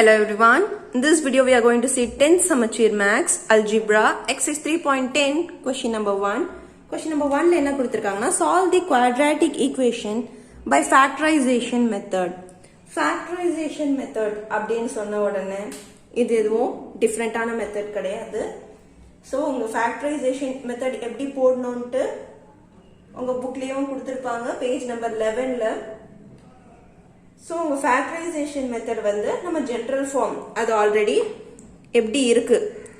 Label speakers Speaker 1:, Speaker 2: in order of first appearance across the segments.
Speaker 1: Hello everyone. In this video we are going to see 10th Samachir Max Algebra exercise 3.10 question number 1. Question number 1 la enna kuduthirukanga solve the quadratic equation by factorization method. Factorization method அப்படினு சொன்ன உடனே இது எதுவும் டிஃபரண்டான method கிடையாது. So உங்க factorisation method எப்படி போடணும்ட்டு உங்க புக்லயும் கொடுத்துருப்பாங்க பேஜ் நம்பர் 11ல. ஸோ உங்க ஃபேக்டரைசேஷன் மெத்தட் வந்து நம்ம ஜென்ரல் ஃபார்ம் அது ஆல்ரெடி எப்படி இருக்கு.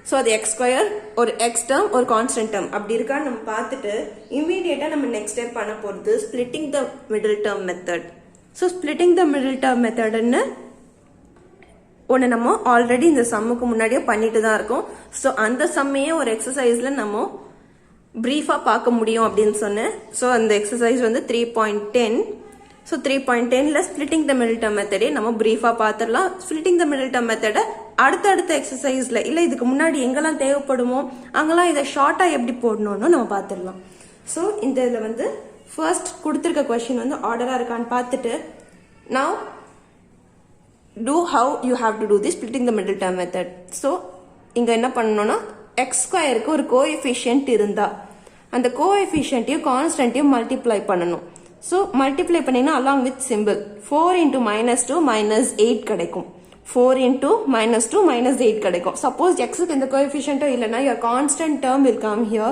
Speaker 1: ஸோ அது எக்ஸ் ஸ்கொயர் ஒரு எக்ஸ் டேர்ம் ஒரு கான்ஸ்டன்ட் டேர்ம் அப்படி இருக்கான்னு நம்ம பார்த்துட்டு இமீடியட்டா நம்ம நெக்ஸ்ட் ஸ்டெப் பண்ண போறது splitting the middle term method. So splitting the middle term மெத்தட்னு ஒன்று நம்ம ஆல்ரெடி இந்த சம்முக்கு முன்னாடியே பண்ணிட்டு தான் இருக்கோம். ஸோ அந்த சம்மையே ஒரு எக்ஸசைஸ்ல நம்ம பிரீஃபா பார்க்க முடியும் அப்படின்னு சொன்னேன். ஸோ அந்த எக்ஸசைஸ் வந்து 3.10. ஸோ 3.10ல ஸ்பிளிட்டிங் த மிடில் டேர்ம் மெத்தடே நம்ம பிரீஃபா பார்த்துடலாம். ஸ்பிளிட்டிங் த மிடில் டேர்ம் மெத்தடை அடுத்தடுத்த எக்ஸசைஸ்ல இல்லை இதுக்கு முன்னாடி எங்கெல்லாம் தேவைப்படுமோ அங்கெல்லாம் இதை ஷார்ட்டா எப்படி போடணும்னு நம்ம பார்த்துடலாம். ஸோ இந்த இதில் வந்து ஃபர்ஸ்ட் கொடுத்துருக்க கொஸ்டின் வந்து ஆர்டரா இருக்கான்னு பார்த்துட்டு now do how you have to do this splitting the middle term method. So இங்க என்ன பண்ணணும்னா x ஸ்கொயருக்கு ஒரு கோஎஃபிஷியன்ட் இருந்தா அந்த கோஎஃபிஷியன்ட்டையும் கான்ஸ்டன்ட்டையும் மல்டிப்ளை பண்ணணும். ஸோ மல்டிப்ளை பண்ணீங்கன்னா அலாங் வித் சிம்பிள் 4 into -2 -8 கிடைக்கும். 4 into -2 -8 கிடைக்கும். சப்போஸ் எக்ஸுக்கு இந்த கோஎஃபிஷியன்ட்டோ இல்லைன்னா your constant term will come here.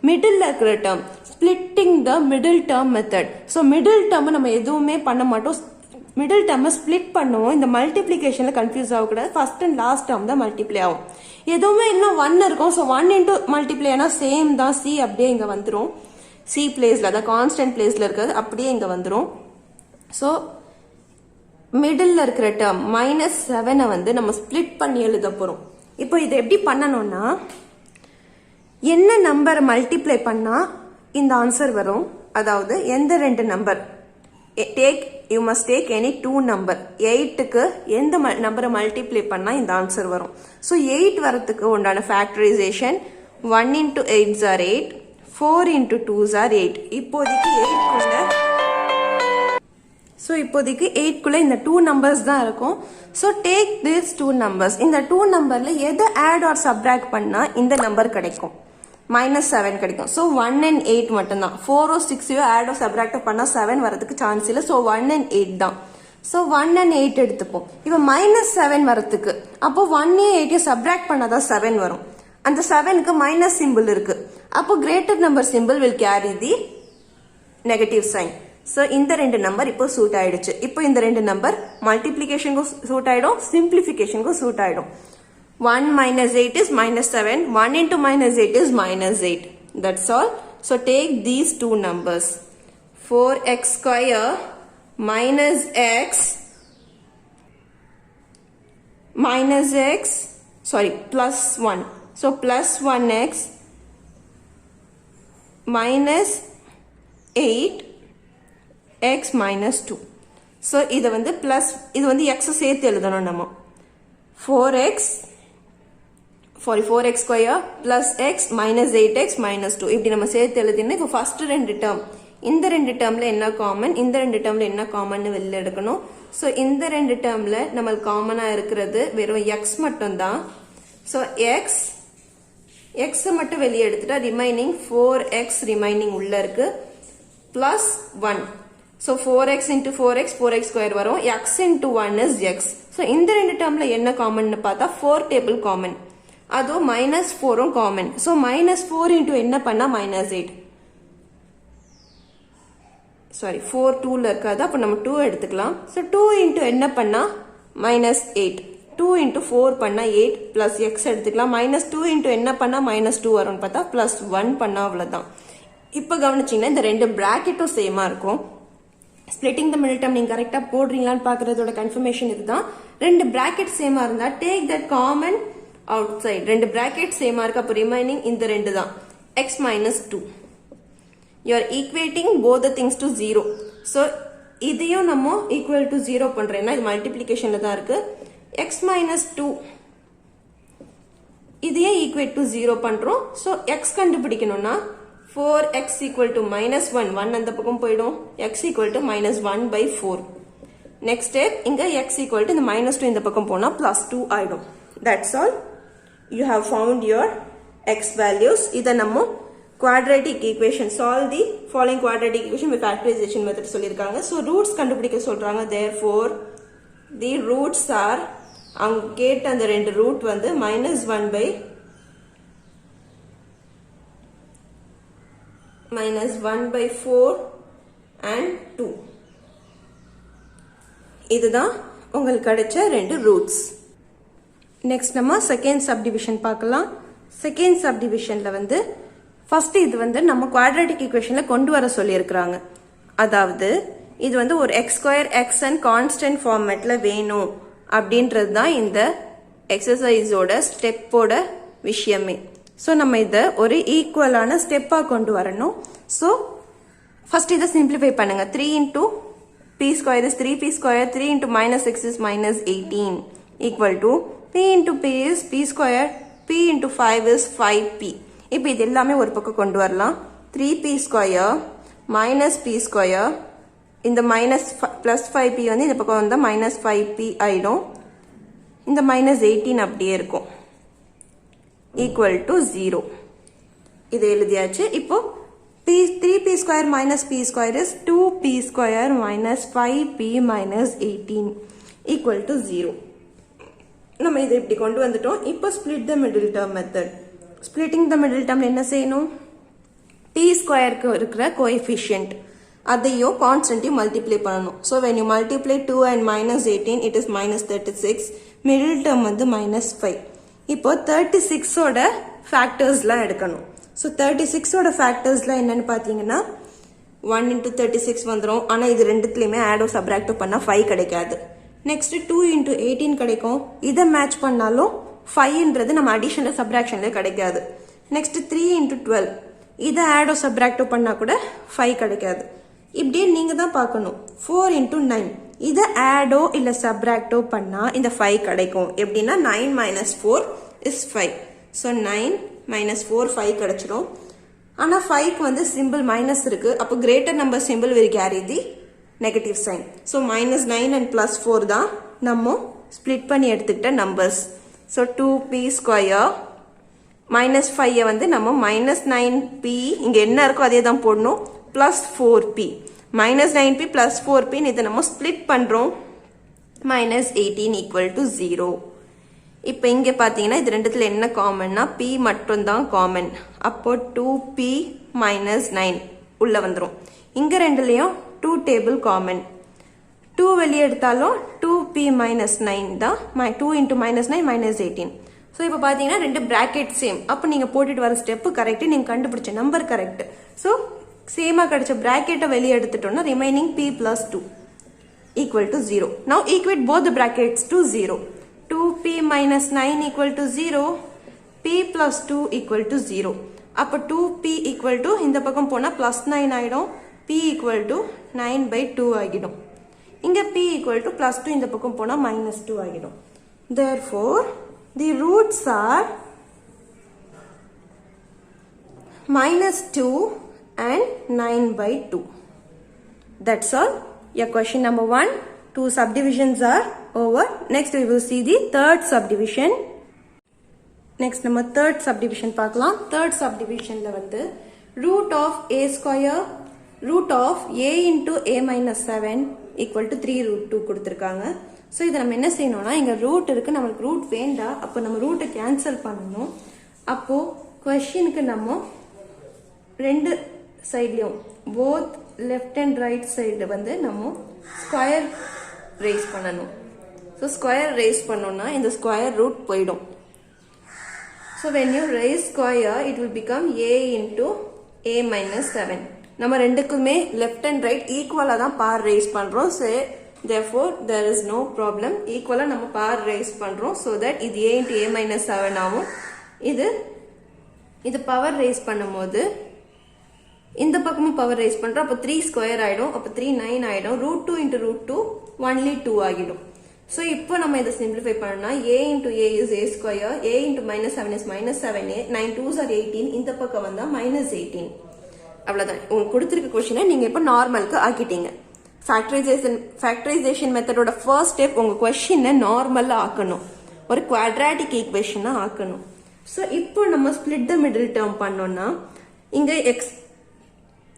Speaker 1: Middle இருக்கிற term splitting the middle term method. So middle term நம்ம எதுவுமே பண்ண மாட்டோம். மிடில் டேர்மை ஸ்பிளிட் பண்ணுவோம். இந்த மல்டிப்ளிகேஷன்ல கன்ஃபியூஸ் ஆகக்கூடாது. ஃபர்ஸ்ட் அண்ட் லாஸ்ட் டேர்ம் தான் மல்டிப்ளை ஆகும். எதுவுமே இன்னும் 1 இருக்கும். ஸோ 1 into மல்டிப்ளை ஆனால் சேம் தான். சி அப்படியே இங்க வந்துடும். சி பிளேஸ்ல அதான் கான்ஸ்டன்ட் பிளேஸ்ல இருக்கிறது அப்படியே இங்க வந்துடும். ஸோ மிடில் இருக்கிற டேர்ம் -7 வந்து நம்ம ஸ்பிளிட் பண்ணி எழுத போறோம். இப்போ இதை எப்படி பண்ணணும்னா என்ன நம்பரை மல்டிப்ளை பண்ணா இந்த ஆன்சர் வரும். அதாவது எந்த ரெண்டு number you must take any two number. 8க்கு எந்த நம்பரை மல்டிப்ளை பண்ணா இந்த ஆன்சர் வரும். ஸோ 8 வரத்துக்கு உண்டான factorisation 1 into 8s are 8, 4 into 2s are 8. இப்போதைக்கு 8குள்ள இந்த 2 numbers தான் இருக்கும். So take this 2 numbers. இந்த 2 numberல எதை ஆட் ஆர் சப்ராக்ட் பண்ணா இந்த நம்பர் கிடைக்கும். -7 கிடைக்கும். ஸோ 1 and 8 மட்டும்தான். 4 or 6 ஆட் ஆர் சப்ராக்ட் பண்ணா 7 வரதுக்கு சான்ஸ் இல்லை. ஸோ 1 and 8 தான். ஸோ 1 and 8 எடுத்துப்போம். இப்போ -7 வரதுக்கு அப்போ 1 8 சப்ராக்ட் பண்ணாதான் 7 வரும். அந்த 7க்கு மைனஸ் சிம்பிள் இருக்கு. அப்போ greater number symbol will carry the negative sign. So இந்த ரெண்டு நம்பர் இப்போ சூட் ஆயிடுச்சு. இப்போ இந்த ரெண்டு நம்பர் மல்டிப்ளிகேஷனுக்கும் சூட் ஆயிடும், சிம்பிளிஃபிகேஷனுக்கும் சூட் ஆயிடும். 1 minus 8 is -7. 1 into -8 is -8. That's all. So take these two numbers. 4x square minus x plus 1. So plus 1x minus 8x minus 2. So இது வந்து plus இது வந்து x சேர்த்து எழுதணும் நம்ம. 4x square plus x minus 8x minus 2 இப்படி நம்ம சேர்த்து எழுதினா இப்போ ஃபர்ஸ்ட் ரெண்டு டேர்ம் இந்த ரெண்டு டேர்ம்ல என்ன காமன் இந்த ரெண்டு டேர்ம்ல என்ன காமன் வெளில எடுக்கணும். ஸோ இந்த ரெண்டு டேர்ம்ல நம்மளுக்கு காமனா இருக்கிறது வெறும் x மட்டும் தான். ஸோ x மட்டும் வெளியே எடுத்துட்டா ரிமைனிங் 4x ரிமைனிங் உள்ள இருக்கு plus 1. So 4x into 4x 4x square வரும். x into 1 is x. So இந்த ரெண்டு டேர்ம்ல என்ன காமன் பார்த்தா 4 டேபிள் காமன், அதுவும் -4ம் காமன். ஸோ -4 into என்ன பண்ணா -8. சாரி 4 2ல இருக்காது. அப்போ நம்ம 2 எடுத்துக்கலாம். ஸோ 2 into என்ன பண்ணா -8. 2 into 4 பண்ணா 8 பிளஸ் x எடுத்துக்கலாம். -2 into என்ன பண்ணா -2 வரும்னு பார்த்தா +1 பண்ணா அவ்வளவுதான். இப்போ கவனிச்சிங்கன்னா இந்த ரெண்டு பிராக்கெட்டும் சேமா இருக்கும். ஸ்பிளிட்டிங் த மிடில் டேர்ம் நீங்க கரெக்டா போடுறீங்களான்னு பாக்குறதோட கன்ஃபர்மேஷன் இதுதான். ரெண்டு பிராக்கெட் சேமா இருந்தா take that common outside. ரெண்டு பிராக்கெட் சேமா இருக்கு. அப்போ ரிமைனிங் இந்த ரெண்டு தான் x minus 2. you are equating both the things to 0. so இதையும் நம்ம equal to 0 பண்றேன்னா இது மல்டிப்ளிகேஷன்ல தான் இருக்கு. x minus 2 இதையே equate to 0 பண்றோம். so x கண்டுபிடிக்கணும்னா 4x equal to -1 1 அந்த பக்கம் போயிடும். x equal to -1/4. next step இங்க x equal to இந்த minus 2 இந்த பக்கம் போனா plus 2 ஆயிடும். That's all. You have found your x values. இத நம்ம quadratic equation, solve the following quadratic equation with factorization method சொல்லிருக்காங்க. So roots கண்டுபிடிக்க சொல்றாங்க. Therefore the roots are, அவங்க கேட்ட அந்த ரெண்டு root வந்து minus 1 by -1/4 and 2. இதுதான் உங்களுக்கு கிடைச்ச ரெண்டு ரூட்ஸ். நெக்ஸ்ட் நம்ம செகண்ட் சப்டிவிஷன் பார்க்கலாம். செகண்ட் சப்டிவிஷன்ல வந்து ஃபர்ஸ்ட் இது வந்து நம்ம குவாட்ராட்டிக் ஈக்குவேஷன்ல கொண்டு வர சொல்லியிருக்கிறாங்க. அதாவது இது வந்து ஒரு x² xn கான்ஸ்டன்ட் ஃபார்மேட்ல வேணும் அப்படின்றது தான் இந்த எக்ஸசைஸோட ஸ்டெப்போட விஷயமே. ஸோ நம்ம இதை ஒரு ஈக்குவலான ஸ்டெப்பாக கொண்டு வரணும். ஸோ ஃபர்ஸ்ட் இதை சிம்பிளிஃபை பண்ணுங்க. 3 into p² is 3p², 3 into -6 is -18 equal to p into p is p², p into 5 is 5p. இப்போ இது எல்லாமே ஒரு பக்கம் கொண்டு வரலாம். 3p² minus p², இந்த plus 5p வந்து இந்த பக்கம் வந்தால் -5p ஆயிடும். இந்த -18 அப்படியே இருக்கும், equal to 0. இது எழுதியாச்சு. இப்போ 3p² minus p² is 2p² minus 5p minus 18 equal to 0. நம்ம இதை இப்படி கொண்டு வந்துட்டோம். இப்போ split the middle term method. Splitting the middle term என்ன செய்யணும்? p² இருக்கிற coefficient அதையோ கான்ஸ்டன்ட்டையும் மல்டிப்ளை பண்ணணும். So when you multiply 2 and -18 it is -36. middle term வந்து -5. இப்போ 36ஓட ஃபேக்டர்ஸ்லாம் எடுக்கணும். ஸோ 36ஓட ஃபேக்டர்ஸ்லாம் என்னன்னு பார்த்தீங்கன்னா 1 into 36 வந்துடும். ஆனால் இது ரெண்டுத்துலையுமே ஆடோ சப்ராக்டோ பண்ணால் 5 கிடைக்காது. நெக்ஸ்ட் 2 into 18 கிடைக்கும். இதை மேட்ச் பண்ணாலும் 5ன்றது நம்ம அடிஷனில் சப்ராக்ஷனில் கிடைக்காது. நெக்ஸ்ட் 3 into 12 இதை ஆடோ சப்ராக்டோ பண்ணால் கூட 5 கிடைக்காது. இப்படியே நீங்கள் தான் பார்க்கணும். 4 into 9 இதை ஆடோ இல்லை சப்ராக்டோ பண்ணால் இந்த 5 கிடைக்கும். எப்படின்னா 9 minus 4 is 5. ஸோ 9 minus 4 5 கிடைச்சிடும். ஆனால் 5க்கு வந்து சிம்பிள் மைனஸ் இருக்கு. அப்போ greater number simple will carry the negative sign. So -9 and +4 தான் நம்ம ஸ்பிளிட் பண்ணி எடுத்துக்கிட்ட நம்பர்ஸ். ஸோ 2p² -5 வந்து நம்ம -9p இங்கே என்ன இருக்கோ அதே தான் போடணும், +4p. -9p + 4p இதை நம்ம ஸ்பிளிட் பண்ணுறோம். -18 equal to 0. இப்போ இங்கே பார்த்தீங்கன்னா இது ரெண்டுத்துல என்ன காமன்னா p மட்டும்தான் காமன். அப்போ 2p - 9 உள்ள வந்துடும். இங்கே ரெண்டுலேயும் 2 டேபிள் காமன். 2 வெளியே எடுத்தாலும் 2p - 9 தான். 2 into -9 -18. ஸோ இப்போ பார்த்தீங்கன்னா ரெண்டு பிராக்கெட் சேம். அப்போ நீங்கள் போட்டுட்டு வர ஸ்டெப்பு கரெக்டு, நீங்கள் கண்டுபிடிச்ச நம்பர் கரெக்ட். ஸோ சேமாக கிடைச்ச பிராக்கெட்டை வெளியே எடுத்துட்டோம்னா remaining p + 2 equal to 0. Now equate both the brackets to 0. 2p - 9 equal to 0, p + 2 equal to 0. அப்போ 2p equal to இந்த பக்கம் போனால் +9 ஆகிடும், p equal to 9/2 ஆகிடும். இங்கே p equal to +2 இந்த பக்கம் போனால் -2 ஆகிடும். Therefore, the roots are -2 and 9/2. That's all. Your question number 1, 2 subdivisions are over. Next we will see the third subdivision. Next நம்ம third subdivision பார்க்கலாம். Third subdivisionல வந்து root of a² root of a into a minus 7 equal to 3√2 கொடுத்திருக்காங்க. So இதை நம்ம என்ன செய்யணும்னா, இங்கே root இருக்கு, நம்மளுக்கு ரூட் வேண்டாம். அப்போ நம்ம ரூட்டை கேன்சல் பண்ணணும். அப்போ கொஸ்டினுக்கு நம்ம ரெண்டு சைட்லையும் both left and right side வந்து நம்ம ஸ்கொயர் ரேஸ் பண்ணணும். ஸோ ஸ்கொயர் ரேஸ் பண்ணோம்னா இந்த ஸ்கொயர் ரூட் போயிடும். So when you raise square it will become a into a minus 7. நம்ம ரெண்டுக்குமே லெஃப்ட் அண்ட் ரைட் ஈக்குவலாக தான் பார் ரேஸ் பண்ணுறோம். So therefore there is no problem. ஈக்குவலாக நம்ம பார் ரேஸ் பண்ணுறோம். ஸோ தட் இது a into a minus 7 ஆகும். இது பவர் ரேஸ் பண்ணும்போது இந்த பக்கமும் பவர் ரைஸ் பண்றோம். அப்போ 3 ஸ்கொயர் ஆயிடும். அப்போ 3 9 ஆயிடும். √2 into √2 only 2 ஆகிடும். ஸோ இப்போ நம்ம இதை சிம்பிளிஃபை பண்ணா a into a is a square, a into -7 is -7a, 9 2s are 18, இந்த பக்கம் வந்தா -18. அவ்வளவுதான். உங்களுக்கு கொடுத்திருக்க கொஸ்டினை நீங்க இப்போ நார்மலுக்கு ஆக்கிட்டீங்க. ஃபேக்டரைசேஷன் மெத்தடோட ஃபர்ஸ்ட் ஸ்டெப் உங்க கொஸ்டினை நார்மலா ஆக்கணும், ஒரு குவாட்ராட்டிக் ஈக்குவேஷனா ஆக்கணும். ஸோ இப்போ நம்ம ஸ்பிளிட் த மிடில் டேர்ம் பண்ணோம்னா இங்க எக்ஸ்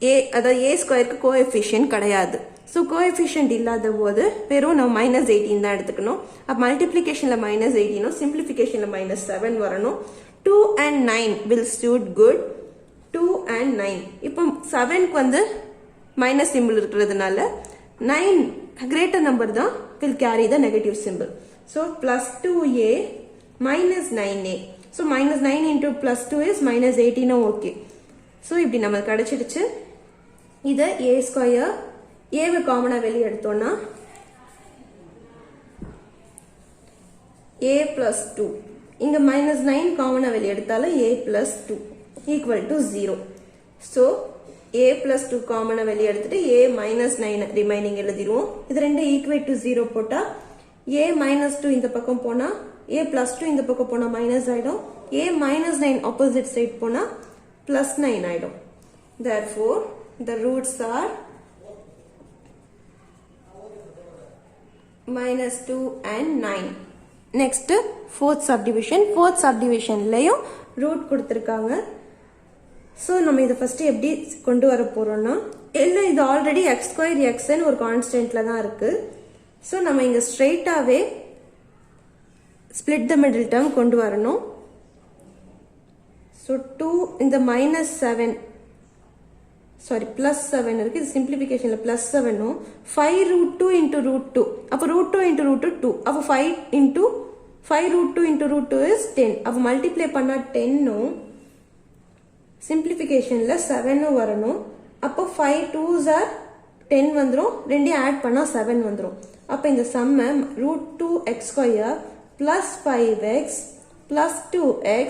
Speaker 1: ஏ அதாவது ஏ ஸ்கொயருக்கு கோஎஃபிஷியன்ட் கிடையாது. ஸோ கோஎஃபிஷியன்ட் இல்லாத போது வெறும் நம்ம -18 தான் எடுத்துக்கணும். அப்போ மல்டிப்ளிகேஷன்ல -18, சிம்பிளிஃபிகேஷன்ல -7 வரணும். 2 and 9 will suit good. 2 and 9 இப்போ 7க்கு வந்து மைனஸ் சிம்பிள் இருக்கிறதுனால 9 கிரேட்டர் நம்பர் தான் will carry the negative symbol. So plus 2a minus 9a. So minus 9 into plus 2 is minus 18. Okay. So இப்படி நமக்கு கிடைச்சிடுச்சு. இதை a ஸ்கொயர் ஏவை காமனா வெளியே எடுத்தோம்னா a plus 2, இங்க -9 காமனா வெளியே எடுத்தாலும் a plus 2 equal to 0. So a plus 2 காமனா வெளியே எடுத்துட்டு a minus 9 ரிமைனிங் எழுதிடுவோம். இது ரெண்டு ஈக்குவேட் டு 0 போட்டா a minus 2 இந்த பக்கம் போனா a plus 2 இந்த பக்கம் போனா மைனஸ் ஆயிடும். a minus 9 ஆப்போசிட் சைட் போனா plus 9 ஆயிடும். Therefore the roots are -2 and 9. Next fourth subdivision. Fourth subdivision லையும் ரூட் கொடுத்திருக்காங்க. ஸோ நம்ம இதை ஃபர்ஸ்ட் எப்படி கொண்டு வர போறோம்னா இல்லை இது ஆல்ரெடி x² xn ஒரு கான்ஸ்டன்ட்ல தான் இருக்கு. ஸோ நம்ம இங்க ஸ்ட்ரெயிட்டாவே ஸ்பிளிட் த மிடில் டேர்ம் கொண்டு வரணும். ஸோ 2 இந்த -7 சாரி +7 இருக்கு, இது சிம்பிளிஃபிகேஷன்ல +7ம் 5√2 into √2 அப்போ √2 into √2 2 அப்போ 5√2 into √2 is 10. அப்போ மல்டிப்ளை பண்ணா 10ம் சிம்பிளிஃபிகேஷன்ல 7ம் வரணும். அப்போ 5 2s are 10 வந்துரும், ரெண்டையும் ஆட் பண்ணா 7 வந்துரும். அப்போ இந்த சம்ம √2x² plus 5x plus 2x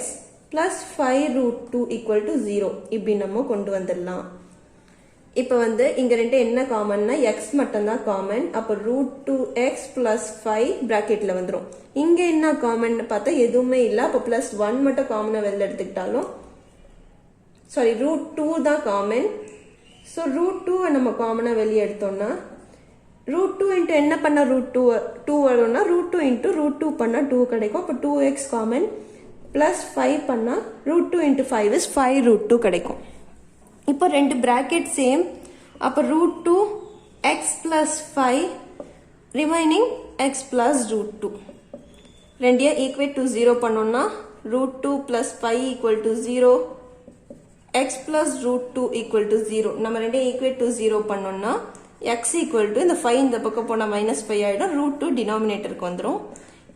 Speaker 1: plus 5√2 equal to 0 இப்படி நம்ம கொண்டு வந்துடலாம். இப்போ வந்து இங்க ரெண்டு என்ன காமன்னா x மட்டும் தான் காமன். அப்போ √2x plus 5 பிராக்கெட்ல வந்துரும். இங்க என்ன காமன் பார்த்தா எதுவுமே இல்ல. அப்போ +1 மட்டும் காமனா வெளில எடுத்துக்கிட்டாலும் சாரி √2 தான் காமன். ஸோ √2 நம்ம காமனா வெளியே எடுத்தோம்னா √2 இன்ட்டு என்ன பண்ண √2 வரும்னா √2 இன்ட்டு √2 பண்ணா 2 கிடைக்கும். அப்போ 2x காமன் பிளஸ் 5 பண்ணா √2 இன்ட்டு 5 இஸ் 5√2 கிடைக்கும். இப்போ ரெண்டு பிராக்கெட் சேம். அப்போ √2 x plus 5 remaining x plus √2 ரெண்டையும் ஈக்குவேட் டு 0 பண்ணோம்னா √2 plus 5 equal to 0, x plus √2 equal to 0. நம்ம ரெண்டையும் ஈக்குவேட் டு 0 பண்ணோம்னா x equal to இந்த 5 இந்த பக்கம் போனா -5 ஆயிடும், √2 டினாமினேட்டருக்கு வந்துடும்.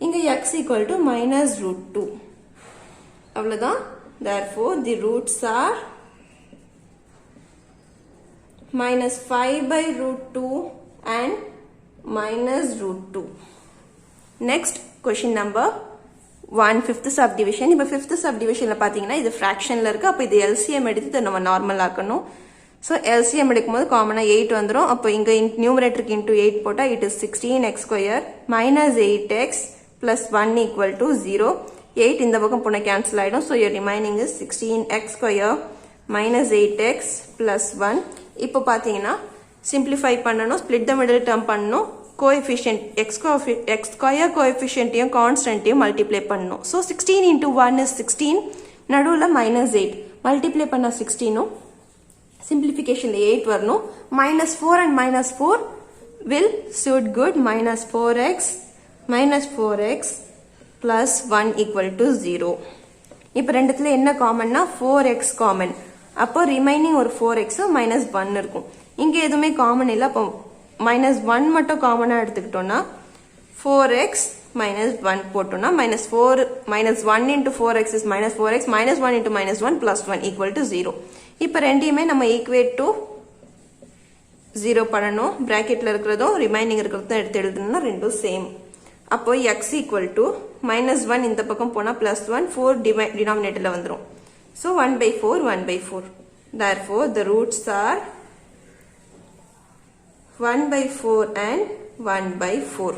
Speaker 1: இங்க x equal to -√2 அவ்வளவுதான். Therefore the roots are -5/√2 and -√2. Next question number 1, fifth subdivision. இப்போ fifth subdivisionல பாத்தீங்கன்னா இது fractionல இருக்கு. அப்போ இது LCM எடுத்து நம்ம நார்மல் ஆக்கணும். ஸோ LCM எடுக்கும்போது காமனா 8 வந்துடும். அப்போ இங்க நியூமரேட்டருக்கு இன்டூ 8 போட்டா it is 16x² -8x plus 1 equal to 0. 8 இந்த பக்கம் போனா கேன்சல் ஆயிடும். So your remaining is 16x² -8x plus 1. இப்போ பாத்தீங்கன்னா சிம்பிளிஃபை பண்ணணும், ஸ்பிளிட் த மிடில் டேர்ம் பண்ணணும், கோஎஃபிஷியன்ட் x² கோஎஃபிஷியன்ட்டையும் கான்ஸ்டன்ட்டையும் மல்டிப்ளை பண்ணணும். ஸோ 16 into 1 is 16, நடுவில் -8 மல்டிப்ளை பண்ணா 16ம் சிம்பிளிஃபிகேஷன்ல 8 வரணும். -4 and -4 will suit good. -4x plus 1 equal to 0. இப்போ ரெண்டுத்துல என்ன காமன்னா 4x காமன். அப்போ ரிமைனிங் ஒரு 4x -1 இருக்கும். இங்க எதுவுமே காமன் இல்லை. அப்போ -1 மட்டும் காமனா எடுத்துக்கிட்டோம்னா 4x -1 போட்டோம்னா -1 into 4x is -4x, -1 into -1 plus 1 equal to 0. இப்போ ரெண்டையுமே நம்ம ஈக்குவேட் டு 0 பண்ணணும். பிராக்கெட்ல இருக்கிறதும் ரிமைனிங் இருக்கிறதும் எடுத்து எழுதணும்னா ரெண்டும் சேம். அப்போ x equal to -1 இந்த பக்கம் போனா +1, 4 டினாமினேட்டர்ல வந்துரும். So 1/4, 1/4. Therefore the roots are 1/4 and 1/4.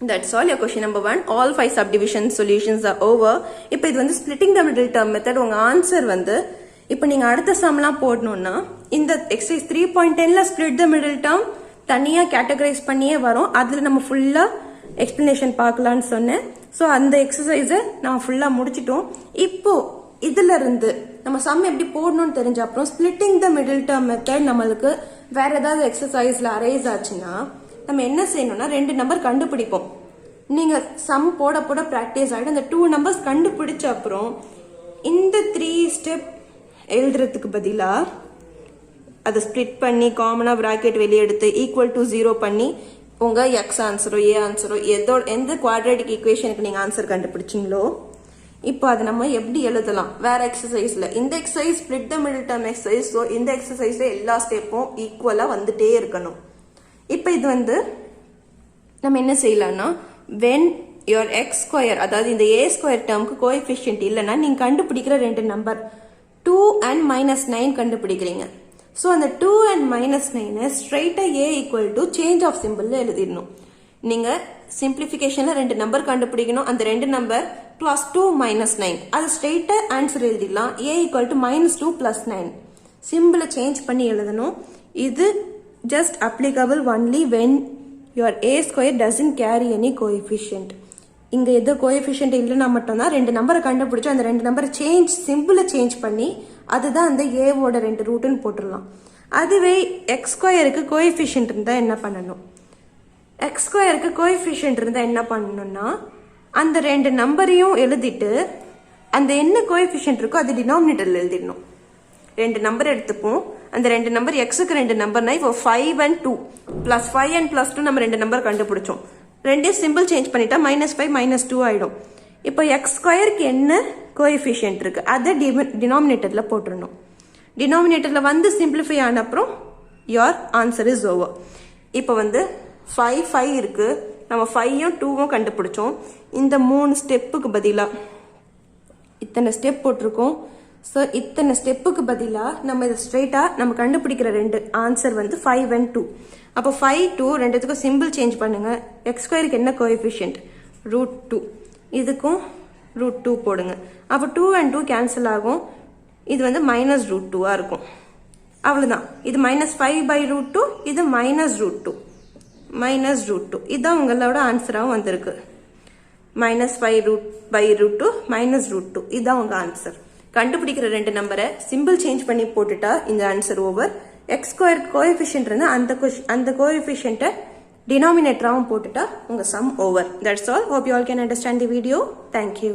Speaker 1: That's all your question number 1. All 5 subdivision solutions are over. இப்போ இது வந்து splitting the middle term method. உங்க ஆன்சர் வந்து இப்போ நீங்க அடுத்த சம்லாம் போடணும்னா இந்த exercise 3.10ல split the middle term தனியா கேட்டகரைஸ் பண்ணியே வரும். அதுல நம்ம ஃபுல்லா எக்ஸ்பிளனேஷன் பார்க்கலாம்னு சொன்னேன். ஸோ அந்த எக்ஸசைஸை நம்ம ஃபுல்லா முடிச்சிட்டோம். இப்போ இதுல இருந்து நம்ம சம் எப்படி போடணும்னு தெரிஞ்ச அப்புறம் splitting the middle term method நம்மளுக்கு வேற ஏதாவது எக்ஸசைஸ்ல அரைஸ் ஆச்சுன்னா நம்ம என்ன செய்யணும்னா 2 நம்பர் கண்டுபிடிப்போம். நீங்க சம் போட போட பிராக்டிஸ் ஆகிடும். அந்த 2 நம்பர்ஸ் கண்டுபிடிச்ச அப்புறம் இந்த 3 ஸ்டெப் எழுதுறதுக்கு பதிலா அதை ஸ்பிளிட் பண்ணி காமனா பிராக்கெட் வெளியே எடுத்து ஈக்குவல் டு 0 பண்ணி உங்க எக்ஸ் ஆன்சரோ ஏ ஆன்சரோ எந்த குவாட்ரேட்டிக் ஈக்குவேஷனுக்கு நீங்க ஆன்சர் கண்டுபிடிச்சிங்களோ இப்போ அதை நம்ம எப்படி எழுதலாம் வேற எக்ஸசைஸ்ல. இந்த exercise split the middle term exercise. So இந்த எக்ஸசைஸ்ல எல்லா ஸ்டெப்பும் ஈக்குவலா வந்துட்டே இருக்கணும். இப்போ இது நம்ம என்ன செய்யலாம்னா when your x square அதாவது இந்த a square டேர்முக்கு கோஎஃபிஷியன்ட் இல்லைன்னா நீங்க கண்டுபிடிக்கிற 2 நம்பர் 2 and -9 கண்டுபிடிக்கிறீங்க. ஸோ அந்த 2 and -9 ஸ்ட்ரைட்டா a equal to change of simple எழுதிடணும். நீங்க சிம்பிளிஃபிகேஷன்ல 2 நம்பர் கண்டுபிடிக்கணும். அந்த 2 நம்பர் +2 -9 அது ஸ்ட்ரைட்டா ஆன்சர் எழுதிடலாம். a equal to -2 + 9 சிம்பிளை சேஞ்ச் பண்ணி எழுதணும். இது just applicable only when your a square doesn't carry any coefficient. இங்க எது கோஎஃபிஷியன்ட் இல்லைன்னா மட்டும்தான் 2 நம்பரை கண்டுபிடிச்சு அந்த 2 நம்பரை சிம்பிளை சேஞ்ச் பண்ணி அதுதான் அந்த ஏவோட 2 ரூட்னு போட்டுடலாம். அதுவே எக்ஸ் ஸ்கொயருக்கு கோஎஃபிஷியன்ட் இருந்தா என்ன பண்ணணும்? எக்ஸ் ஸ்கொயருக்கு கோஎஃபிஷியன்ட் இருந்தா என்ன பண்ணணும்னா அந்த 2 நம்பரையும் எழுதிட்டு அந்த என்ன கோஎஃபிஷியன்ட் இருக்கோ அது டினாமினேட்டர்ல எழுதிடணும். 2 நம்பர் எடுத்துப்போம். அந்த 2 நம்பர் எக்ஸுக்கு 2 நம்பர்னா இப்போ 5 and 2 +5 and +2 நம்ம 2 நம்பர் கண்டுபிடிச்சோம். ரெண்டையும் சிம்பிள் சேஞ்ச் பண்ணிட்டா -5 -2 ஆயிடும். இப்போ எக்ஸ் ஸ்கொயருக்கு என்ன கோஎஃபிஷியன்ட் இருக்கு அதை டினாமினேட்டர்ல போட்டுடணும். டினாமினேட்டர்ல சிம்பிளிஃபை ஆன அப்புறம் your answer is over. இப்போ 5 இருக்கு. நம்ம 5ம் 2ம் கண்டுபிடிச்சோம். இந்த 3 ஸ்டெப்புக்கு பதிலா இத்தனை ஸ்டெப் போட்டிருக்கோம். ஸோ இத்தனை ஸ்டெப்புக்கு பதிலா நம்ம இதை ஸ்ட்ரெயிட்டா நம்ம கண்டுபிடிக்கிற 2 ஆன்சர் 5 and 2. அப்போ 5 2 ரெண்டுத்துக்கும் சிம்பிள் சேஞ்ச் பண்ணுங்க. எக்ஸ் ஸ்கொயருக்கு என்ன கோஎஃபிஷியன்ட் √2 இதுக்கும் √2 போடுங்க. அப்போ 2 and 2 கேன்சல் ஆகும். இது -√2 இருக்கும். அவ்வளவுதான். இது -5/√2 இது -√2 இதுதான் உங்களோட ஆன்சராகவும் வந்திருக்கு. -5/√2 -√2 இதுதான் உங்க ஆன்சர். கண்டுபிடிக்கிற 2 நம்பரை சிம்பிள் சேஞ்ச் பண்ணி போட்டுட்டா இந்த answer over. X square coefficient இருந்தா அந்த கோஎஃபிஷியன்ட்டை டினாமினேட்டராகவும் போட்டுட்டா உங்க some over. That's all. Hope you all can understand the video. Thank you.